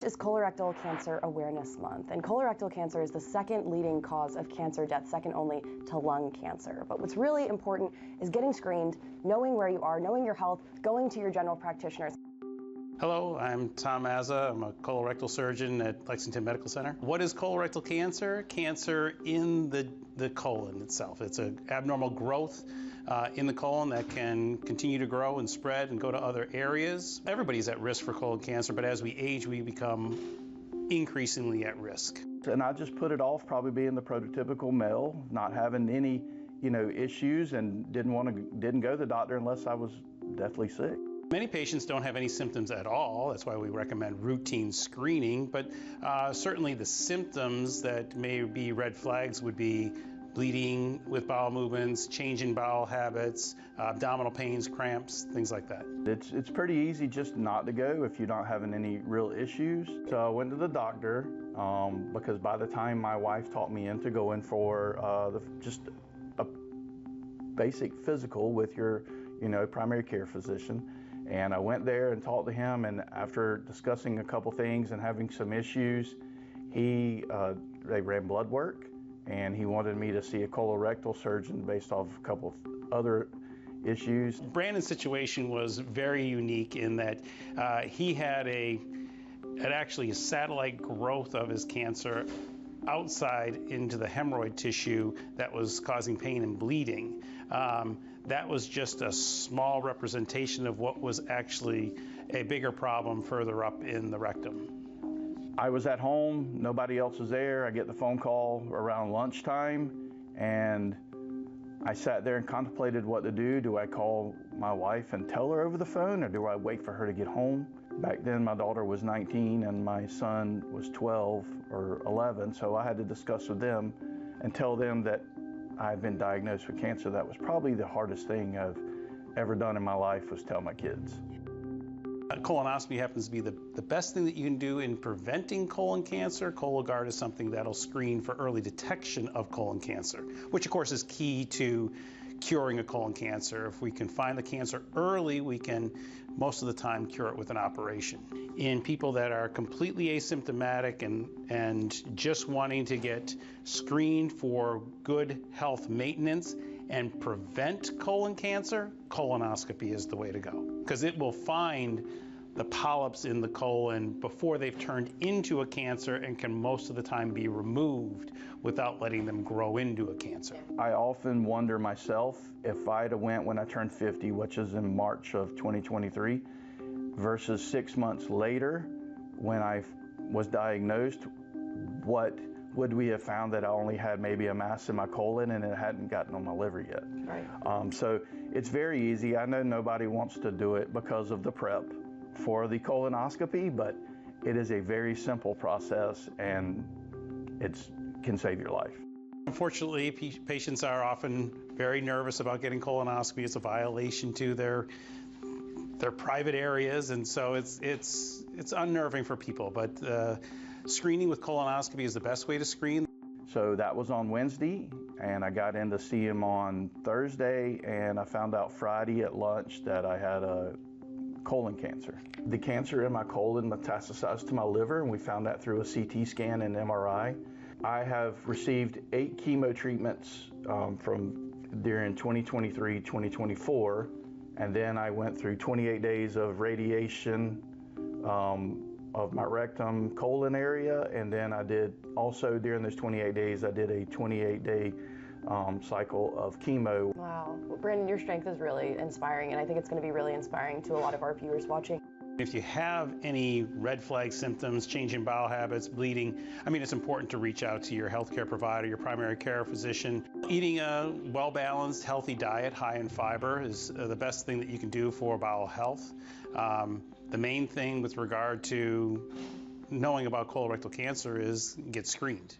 is Colorectal Cancer Awareness Month, and colorectal cancer is the second leading cause of cancer death, second only to lung cancer. But what's really important is getting screened, knowing where you are, knowing your health, going to your general practitioners. Hello, I'm Tom Mazza. I'm a colorectal surgeon at Lexington Medical Center. What is colorectal cancer? Cancer in the colon itself. It's an abnormal growth in the colon that can continue to grow and spread and go to other areas. Everybody's at risk for colon cancer, but as we age, we become increasingly at risk. And I just put it off, probably being the prototypical male, not having any, issues, and didn't go to the doctor unless I was deathly sick. Many patients don't have any symptoms at all. That's why we recommend routine screening, but certainly the symptoms that may be red flags would be bleeding with bowel movements, change in bowel habits, abdominal pains, cramps, things like that. It's pretty easy just not to go if you're not having any real issues. So I went to the doctor because by the time my wife talked me into going for just a basic physical with your primary care physician. And I went there and talked to him, and after discussing a couple things and having some issues, they ran blood work, and he wanted me to see a colorectal surgeon based off a couple of other issues. Brandon's situation was very unique in that he had actually a satellite growth of his cancer outside into the hemorrhoid tissue that was causing pain and bleeding. That was just a small representation of what was actually a bigger problem further up in the rectum. I was at home, nobody else was there. I get the phone call around lunchtime, and I sat there and contemplated what to do. Do I call my wife and tell her over the phone, or do I wait for her to get home? Back then, my daughter was 19 and my son was 12 or 11, so I had to discuss with them and tell them that I had been diagnosed with cancer. That was probably the hardest thing I've ever done in my life, was tell my kids. Colonoscopy happens to be the best thing that you can do in preventing colon cancer. Cologuard is something that'll screen for early detection of colon cancer, which of course is key to curing a colon cancer. If we can find the cancer early, we can most of the time cure it with an operation. In people that are completely asymptomatic and just wanting to get screened for good health maintenance and prevent colon cancer, colonoscopy is the way to go, because it will find the polyps in the colon before they've turned into a cancer and can most of the time be removed without letting them grow into a cancer. I often wonder myself, if I'd have went when I turned 50, which is in March of 2023, versus 6 months later when I was diagnosed, what would we have found that I only had maybe a mass in my colon and it hadn't gotten on my liver yet? Right. So it's very easy. I know nobody wants to do it because of the prep for the colonoscopy, but it is a very simple process, and it can save your life. Unfortunately, patients are often very nervous about getting colonoscopy. It's a violation to their private areas, and so it's unnerving for people. But screening with colonoscopy is the best way to screen. So that was on Wednesday, and I got in to see him on Thursday, and I found out Friday at lunch that I had a colon cancer. The cancer in my colon metastasized to my liver, and we found that through a CT scan and MRI. I have received 8 chemo treatments during 2023, 2024, and then I went through 28 days of radiation of my rectum, colon area, and then I did also during those 28 days, I did a 28-day cycle of chemo. Wow. Well, Brandon, your strength is really inspiring, and I think it's going to be really inspiring to a lot of our viewers watching. If you have any red flag symptoms, change in bowel habits, bleeding, it's important to reach out to your healthcare provider, your primary care physician. Eating a well-balanced, healthy diet, high in fiber, is the best thing that you can do for bowel health. The main thing with regard to knowing about colorectal cancer is get screened.